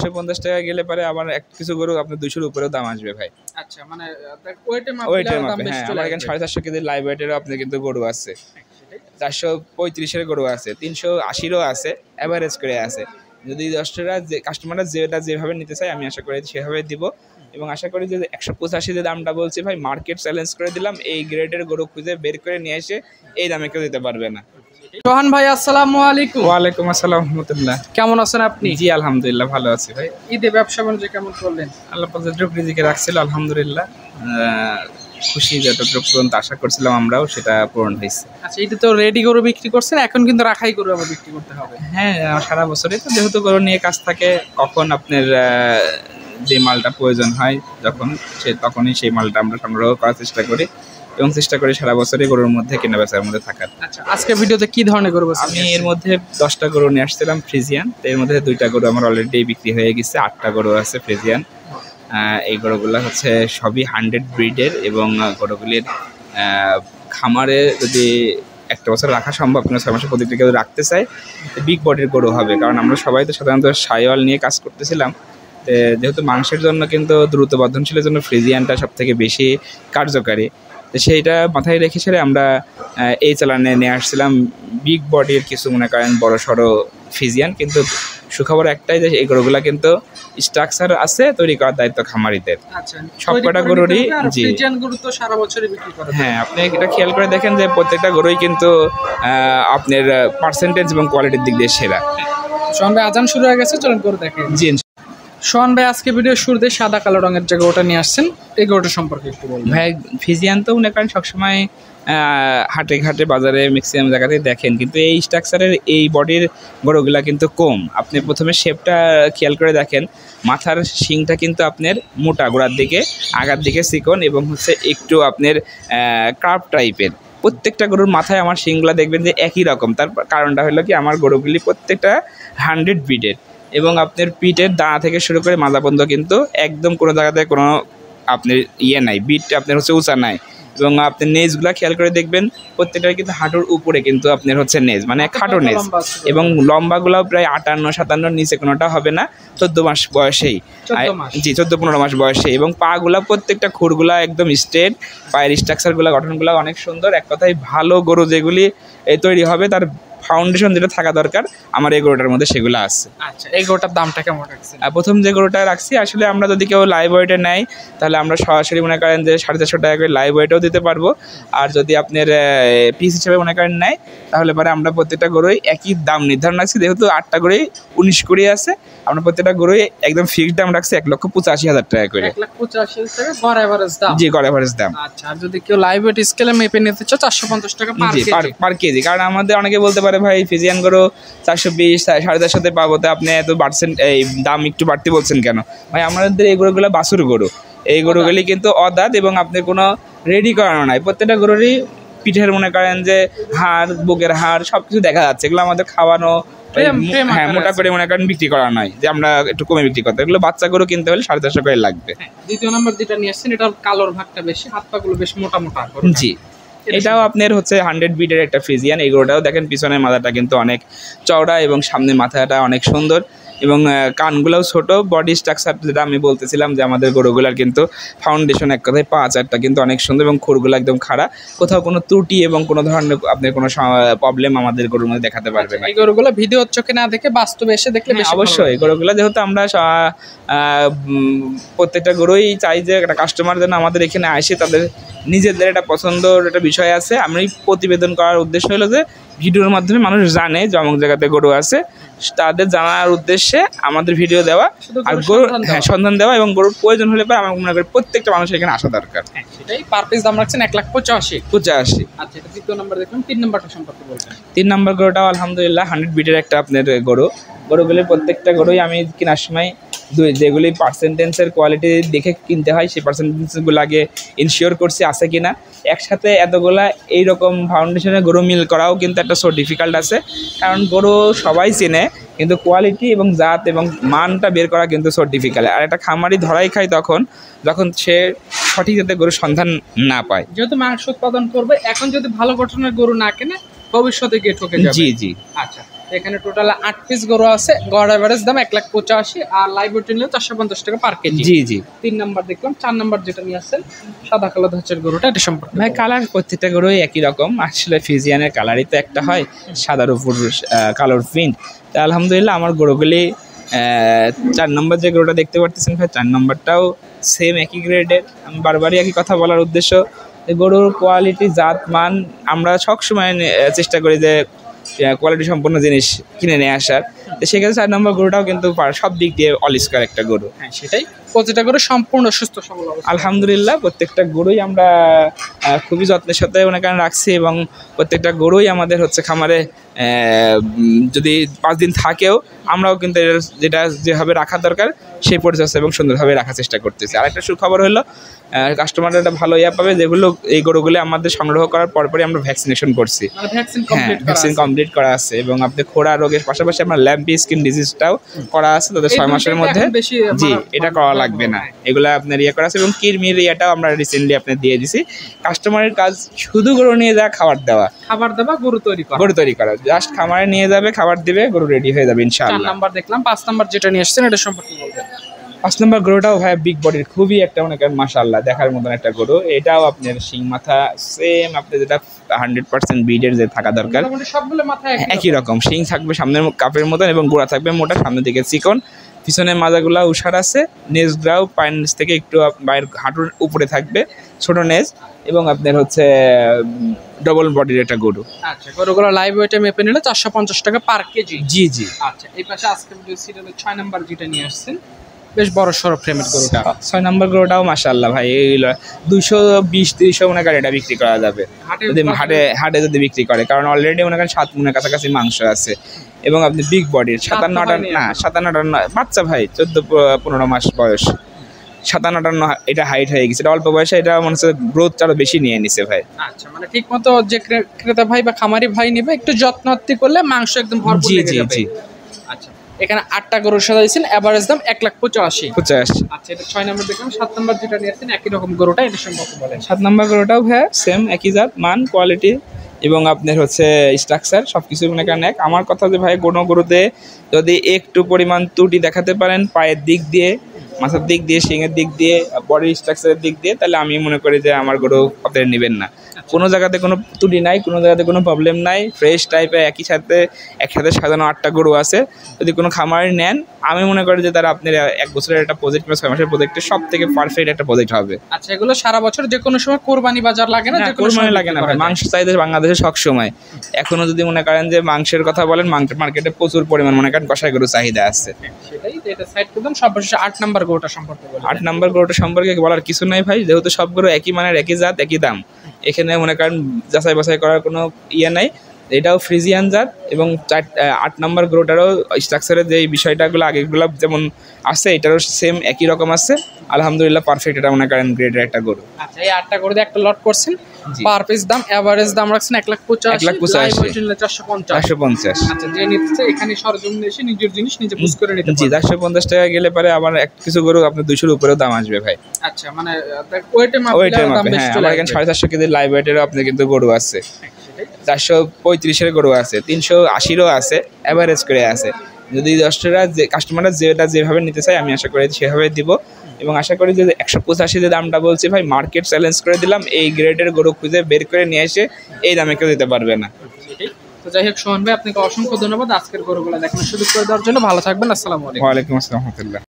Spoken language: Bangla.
450 টাকা গেলে পারে আমার কিছু গরু আপনার 200-র উপরেও দাম আসবে ভাই। আচ্ছা, মানে ওয়েটের মাপে হ্যাঁ, আমার এখানে 450 কেজি লাইভ ওয়েটেরও আপনি কিন্তু গরু আছে, 435-এর গরু আছে, 380-রও আছে, অ্যাভারেজ করে আছে। যদি দর্শকরা যে কাস্টমাররা যেভাবে নিতে চায় আমি আশা করি সেভাবে দিব, এবং আশা করি যে 185 যে দামটা বলছি ভাই মার্কেট চ্যালেঞ্জ করে দিলাম, এই গ্রেডের গরু খুঁজে বের করে নিয়ে এসে এই দামে কেউ দিতে পারবে না। সোহান ভাই আসসালামু আলাইকুম। ওয়ালাইকুম আসসালাম রাহমাতুল্লাহ। কেমন আছেন আপনি? জি আলহামদুলিল্লাহ ভালো আছি ভাই। ঈদে ব্যবসা বাণিজ্য কেমন করলেন? আল্লাহ পাক যতটুকু রিজিকে রাখছিল আলহামদুলিল্লাহ, খুশি, যতটুকু পর্যন্ত আশা করছিলাম আমরাও সেটা পূরণ হয়েছে। আচ্ছা, এটা তো রেডি গরু বিক্রি করছেন, এখন কিন্তু রাখাই গরু আবার বিক্রি করতে হবে। হ্যাঁ, সারা বছরই তো যেহেতু গরু নিয়ে কাজ থাকে, কখন আপনার যে মালটা প্রয়োজন হয় তখনই সেই মালটা আমরা সংগ্রহ করার চেষ্টা করি, এবং চেষ্টা করি সারা বছরই গরুর মধ্যে কেনা বেচার মধ্যে থাকার। আচ্ছা, আজকে ভিডিওতে কি ধরনের গরু? আমি এর মধ্যে 10টা গরু নিয়ে আসছিলাম ফ্রিজিয়ান, তো এর মধ্যে 2টা গরু আমার অলরেডি বিক্রি হয়ে গেছে, 8টা গরু আছে ফ্রিজিয়ান। এই গরুগুলো হচ্ছে সবই 100 ব্রিডের, এবং গরুগুলির খামারে যদি একটা বছর রাখা সম্ভব, কিন্তু 6 মাসে প্রতিটি কেউ রাখতে চায় বিগ বডির গরু হবে, কারণ আমরা সবাই তো সাধারণত শাইওয়াল নিয়ে কাজ করতেছিলাম। যেহেতু মাংসের জন্য কিন্তু দ্রুত বর্ধনশীলের জন্য ফ্রিজিয়ানটা সব থেকে বেশি কার্যকারী, তো সেইটা মাথায় রেখে ছেড়ে আমরা এই চালানে নিয়ে আসছিলাম বিগ বডির কিছু মনে করেন বড় সড়ো ফ্রিজিয়ান। কিন্তু সুখবর একটাই যে এই গরুগুলা কিন্তু স্ট্রাকচার আছে, তৈরি করার দায়িত্ব খামারিদের। সবকটা গরুরই জি গরু তো সারা বছরই বিক্রি করে। হ্যাঁ, আপনি এটা খেয়াল করে দেখেন যে প্রত্যেকটা গরুই কিন্তু আপনার পার্সেন্টেজ এবং কোয়ালিটির দিক দিয়ে সেরা। সোহান ভাই আজান শুরু হয়ে গেছে, চলুন করে দেখেন। জি সোহান ভাই আজকে ভিডিও শুরুতে সাদা কালো রঙের যে গরুটা নিয়ে আসছেন, এই গরুটা সম্পর্কে একটু বলুন ভাই। ফ্রিজিয়ান তো মনে করেন সবসময় হাটে ঘাটে বাজারে ম্যাক্সিমাম জায়গাতেই দেখেন, কিন্তু এই স্ট্রাকচারের এই বডির গরুগুলা কিন্তু কম। আপনি প্রথমে শেপটা খেয়াল করে দেখেন, মাথার শিংটা কিন্তু আপনার মোটা, গোড়ার দিকে আগার দিকে চিকন, এবং হচ্ছে একটু আপনার কার্ভ টাইপের। প্রত্যেকটা গরুর মাথায় আমার শিংগুলা দেখবেন যে একই রকম। তার কারণটা হলো কি, আমার গরুগুলি প্রত্যেকটা 100 ব্রিডের, এবং আপনার পিঠের দাঁড়া থেকে শুরু করে মাজা পর্যন্ত কিন্তু একদম কোনো জায়গাতে কোনো আপনার নাই, বিটটা আপনার হচ্ছে উঁচা নাই। এবং আপনার নেজগুলা খেয়াল করে দেখবেন প্রত্যেকটার কিন্তু হাঁটুর উপরে কিন্তু আপনার হচ্ছে নেজ, মানে খাটো নেজ, এবং লম্বাগুলাও প্রায় 58-57 নিচে কোনোটা হবে না, 14 মাস বয়সেই। জি 14-15 মাস বয়সে। এবং পাগুলা প্রত্যেকটা খুরগুলা একদম স্ট্রেট, পায়ের স্ট্রাকচারগুলা গঠনগুলা অনেক সুন্দর। এক কথায় ভালো গরু যেগুলি তৈরি হবে তার ফাউন্ডেশন যেটা থাকা দরকার, আমার এই গরুটার মধ্যে সেগুলো আছে। আচ্ছা, এই গরুটার দামটা কেমন রাখছেন? প্রথম যে গরুটা রাখছি, আসলে আমরা যদি কেউ লাইভ ওয়েটে নেয় তাহলে আমরা সরাসরি মনে করেন যে 450 টাকা করে লাইভ ওয়েটেও দিতে পারবো। আর যদি আপনার পিস হিসেবে মনে করেন নেয় তাহলে পরে আমরা প্রত্যেকটা গরুই একই দাম নির্ধারণ রাখছি। যেহেতু 8টা গরুই 19 করে আছে, আমরা প্রত্যেকটা গরুই একদম ফিক্সড দাম রাখছি 1,85,000 টাকা করে। 1,85,000 টাকা গড় এভারেজ দাম? জি, গড় এভারেজ দাম। আচ্ছা, আর যদি কেউ লাইভ ওয়েট স্কেলে মেপে নিতে চায় 450 টাকা পার কেজি। কারণ আমাদের অনেকে বলতে পারে ভাই ফ্রিজিয়ান গরু 420, 450 পাবো, তো আপনি এত এই দাম একটু বাড়তি বলছেন কেন? ভাই আমাদের এই গরুগুলো বাছুর গরু, এই গরুগুলি কিন্তু অদাঁত, এবং আপনার কোনো রেডি করানো নাই। প্রত্যেকটা গরুরই পিঠের মনে করেন যে হাড়, বুকের হাড় সবকিছু দেখা যাচ্ছে। এগুলো আমাদের খাওয়ানো, হ্যাঁ, মোটা করে মনে করেন বিক্রি করা নয় যে আমরা একটু কমে বিক্রি করতে। এগুলো বাচ্চা গরু কিনতে হলে 450 করে লাগবে। দ্বিতীয় নম্বর যেটা নিয়ে আসছেন, এটার কালোর ভাগটা বেশি, হাত পাগুলো বেশ মোটা মোটা। জি, এটাও আপনার হচ্ছে 100 ব্রিডের একটা ফ্রিজিয়ান। এই গরুটাও দেখেন পিছনের মাথাটা কিন্তু অনেক চওড়া, এবং সামনের মাথাটা অনেক সুন্দর, এবং কানগুলোও ছোট। বডি স্ট্রাকচার যেটা আমি বলতেছিলাম যে আমাদের গরুগুলার কিন্তু ফাউন্ডেশন এক কথায় 5-8টা কিন্তু অনেক সুন্দর, এবং খুরগুলো একদম খাড়া, কোথাও কোনো ত্রুটি এবং কোনো ধরনের আপনার কোনো প্রবলেম আমাদের গরুর মধ্যে দেখাতে পারবে না। এই গরুগুলো ভিডিও চোখে না দেখে বাস্তবে এসে দেখলে অবশ্যই এই গরুগুলো, যেহেতু আমরা প্রত্যেকটা গরুই চাই যে একটা কাস্টমার যেন আমাদের এখানে আসে তাদের নিজেদের একটা পছন্দর একটা বিষয় আছে। আমি প্রতিবেদন করার উদ্দেশ্য হলো যে ভিডিওর মাধ্যমে মানুষ জানে যে অমুক জায়গাতে গরু আছে, তাদের জানার উদ্দেশ্যে আমাদের ভিডিও দেওয়া, আর গরু সন্ধান দেওয়া, এবং গরুর প্রয়োজন হলে পরে আমার মনে করি প্রত্যেকটা মানুষের এখানে আসা দরকার। সেটাই পার পিস দাম রাখছেন 1,85,000। আচ্ছা, এটা দ্বিতীয় নম্বর দেখলাম। 3 নম্বরটা সম্পর্কে বলবেন। 3 নম্বর গরুটাও আলহামদুলিল্লাহ 100 ব্রিডের একটা আপনার গরুগুলির প্রত্যেকটা গরুই আমি কেনার সময় যেগুলি পার্সেন্টেন্সের কোয়ালিটি দেখে কিনতে হয়, সেই পার্সেন্টেন্সগুলো আগে ইনশিওর করছি আছে কিনা। একসাথে এতগুলা এইরকম ফাউন্ডেশনে গরু মিল করাও কিন্তু একটা সো ডিফিকাল্ট আছে, কারণ গরু সবাই চেনে, কিন্তু কোয়ালিটি এবং জাত এবং মানটা বের করা কিন্তু সো ডিফিকাল্ট। আর একটা খামারি ধরাই খায় যখন সে সঠিক যাতে গরুর সন্ধান না পায়। যেহেতু মাংস উৎপাদন করবে, এখন যদি ভালো গঠনের গরু না কেনে ভবিষ্যতে গিয়ে ঠকে যাবে। জি জি। আচ্ছা, এখানে টোটাল 8 পিস গরু আছে, গড় এভারেজ দাম 1,85,000 আর লাইভ ওয়েট নিলে 450 টাকা পার কেজি। জি জি। 3 নাম্বার দেখলাম, 4 নাম্বার যেটা নিয়ে আসছেন সাদা কালো ধাঁচের গরুটা, এটা সম্পর্কে ভাই কালার প্রত্যেকটা গরুই একই রকম, আসলে ফিজিয়ানের কালারই তো একটা হয়, সাদার উপর কালোর প্রিন্ট। তা আলহামদুলিল্লাহ আমার গরুগুলি 4 নম্বর যে গরুটা দেখতে পারতেছেন ভাই, 4 নম্বরটাও সেম একই গ্রেডের। আমি বারবারই একই কথা বলার উদ্দেশ্য, গরুর কোয়ালিটি জাত মান আমরা সবসময় চেষ্টা করি যে কোয়ালিটি সম্পন্ন জিনিস কিনে নিয়ে আসার। তো সেক্ষেত্রে 4 নম্বর গরুটাও কিন্তু সব দিক দিয়ে অল স্কোয়ার একটা গরু। হ্যাঁ সেটাই, প্রতিটা গরু সম্পূর্ণ সুস্থ সবল অবস্থা। আলহামদুলিল্লাহ প্রত্যেকটা গরুই আমরা খুবই যত্নের সাথে ওনাকে রাখছি, এবং প্রত্যেকটা গরুই আমাদের হচ্ছে খামারে যদি 5 দিন থাকেও আমরাও কিন্তু যেটা যেভাবে রাখার দরকার সেই পরিচর্যা এবং সুন্দরভাবে রাখার চেষ্টা করতেছি। আর একটা সুখবর হলো কাস্টমাররা একটা ভালো পাবে, যেগুলো এই গরুগুলো আমাদের সংগ্রহ করার পরপরই আমরা ভ্যাকসিনেশন করছি। ভ্যাকসিন কমপ্লিট করা আছে, এবং আপনাদের খোরা রোগের পাশাপাশি আমরা ল্যাম্পি স্কিন ডিজিজটাও করা আছে তাদের 6 মাসের মধ্যে। জি, এটা করা লাগবে না, এগুলো আপনার করা আছে। এবং কিরমির আমরা রিসেন্টলি আপনার দিয়ে দিছি। কাস্টমারের কাজ শুধু গরু নিয়ে যাওয়া, খাবার দেওয়া, গরু তৈরি করা, জাস্ট খামারে নিয়ে যাবে, খাবার দিবে, গরু রেডি হয়ে যাবে ইনশাআল্লাহ। 4 নাম্বার দেখলাম, 5 নাম্বার যেটা নিয়ে আসছেন এটা সম্পর্কে বলবেন। 5 নম্বর গরুটাও ভাই বিগ বডির, খুবই একটা অনেক মাশাআল্লাহ দেখার মতন একটা গরু। এটাও আপনার শিং মাথা সেম, আপনি যেটা 100% ব্রিডের যে থাকা দরকার সবগুলো মাথায় একই রকম। শিং থাকবে সামনের কাপের মতন, এবং গোড়া থাকবে মোটা, সামনের দিকে চিকন, পিছনের মাজাগুলা উষার আছে, নেজগুলাও পায়ের নিচ থেকে একটু বাইরের হাঁটুর উপরে থাকবে, ছোট নেজ, এবং আপনার হচ্ছে ডবল বডির একটা গরু। আচ্ছা, গরুগুলো লাইভ ওয়েটে মেপে নিলে 450 টাকা পার কেজি। জি জি। আচ্ছা, এই পাশে আজকে ভিডিও সিরিয়ালের 6 নাম্বার যেটা নিয়ে আসছেন, বেশ বড় সড়ো ফ্রেমের গরুটা। 6 নম্বর গরুটাও মাশাআল্লাহ ভাই, এইগুলো 220-300 মনে করে এটা বিক্রি করা যাবে যদি হাটে যদি বিক্রি করে, কারণ অলরেডি মনে করেন 7 মনের কাছাকাছি মাংস আছে, এবং আপনি বিগ বডির 57-58 বাচ্চা ভাই, 14-15 মাস বয়স, 57-58 এটা হাইট হয়ে গেছে। এটা অল্প বয়সে এটা মনে হচ্ছে গ্রোথ আরো বেশি নিয়ে নিছে ভাই। আচ্ছা, মানে ঠিক মতো যে ক্রেতা ভাই বা খামারি ভাই নেবে, একটু যত্নআত্তি করলে মাংস একদম ভরপুর লেগে যাবে। জি। আচ্ছা, এখানে 8টা গরুর সাথে দিয়েছেন, এভারেজ দাম 1,85,000। আচ্ছা, এটা 6 নাম্বার দেখলাম। 7 নাম্বার যেটা নিয়েছেন একই রকম গরুটা, এটা সম্পর্কে বলেন। 7 নাম্বার গরুটাও ভাই সেম একই জাত মান, কোয়ালিটি এবং আপনার হচ্ছে স্ট্রাকচার সবকিছু মনে করেন এক। আমার কথা যে ভাই কোনো গরুতে যদি একটু পরিমাণ ত্রুটি দেখাতে পারেন পায়ের দিক দিয়ে, মাথার দিক দিয়ে, শিংয়ের দিক দিয়ে, বডির স্ট্রাকচারের দিক দিয়ে, তাহলে আমি মনে করি যে আমার গরু আপনারা নেবেন না। কোনো জায়গাতে কোনো ত্রুটি নাই, কোনো জায়গাতে কোনো প্রবলেম নাই, ফ্রেশ টাইপের একসাথে সাজানো 8টা গরু আছে। যদি কোনো খামারে নেন, আমি মনে করি যে তারা আপনার 1 বছরের একটা প্রজেক্ট বা 6 মাসের প্রজেক্টের সব থেকে পারফেক্ট একটা প্রজেক্ট হবে। আচ্ছা, এগুলো সারা বছর যে কোনো সময় কোরবানি বাজার লাগে না? কোরবানি লাগে না ভাই, মাংস চাহিদা বাংলাদেশে সব সময়। এখনো যদি মনে করেন যে মাংসের কথা বলেন, মার্কেটে প্রচুর পরিমাণ মনে করেন কষাই গরু চাহিদা আছে। সেটাই, এটা সাইড করলাম। সর্বশেষে 8 নাম্বার গরুটা সম্পর্কে বলেন। 8 নাম্বার গরুটা সম্পর্কে বলার কিছু নাই ভাই, যেহেতু সব গরু একই মানের, একই জাত, একই দাম, এখানে মনে করেন যাচাই বাছাই করার কোনো নাই। এটাও ফ্রিজিয়ান জাত, এবং 8 নাম্বার গরুটারও স্ট্রাকচারের যে বিষয়টাগুলো আগেগুলো যেমন আছে, এটারও সেম একই রকম আছে। আলহামদুলিল্লাহ পারফেক্ট, এটা মনে করেন গ্রেডের একটা গরু। আচ্ছা, এই 8টা গরু দিয়ে একটা লট করছেন, পার পিস দাম এভারেজ দাম রাখছেন 1,85,000। 450। আচ্ছা, যে নিচ্ছে এখানে সরজমিনে এসে নিজের জিনিস নিজে বুঝ করে নিতে জি, 450 টাকা গেলে পরে আবার কিছু গরু আপনার 200-এর উপরেও দাম আসবে ভাই। আচ্ছা, মানে ওয়েটে মাপলে দাম বেশি চলে আসবে। 450 কেজি লাইভ ওয়েটেরও আপনার কিন্তু গরু আছে, 435-এর গরু আছে, 380-রও আছে, এভারেজ করে আছে। যদি কাস্টমাররা যেভাবে নিতে চায়, আমি আশা করি সেভাবে দিব, এবং আশা করি যে 185 যে দামটা বলছি ভাই, মার্কেট চ্যালেঞ্জ করে দিলাম। এই গ্রেডের গরু খুঁজে বের করে নিয়ে এসে এই দামে কেউ দিতে পারবে না। তো যাই হোক, সোহান ভাই আপনাকে অসংখ্য ধন্যবাদ আজকের গরুগুলো দেখানোর সুযোগ করে দেওয়ার জন্য। ভালো থাকবেন, আসসালামু আলাইকুম। ওয়ালাইকুম আসসালাম।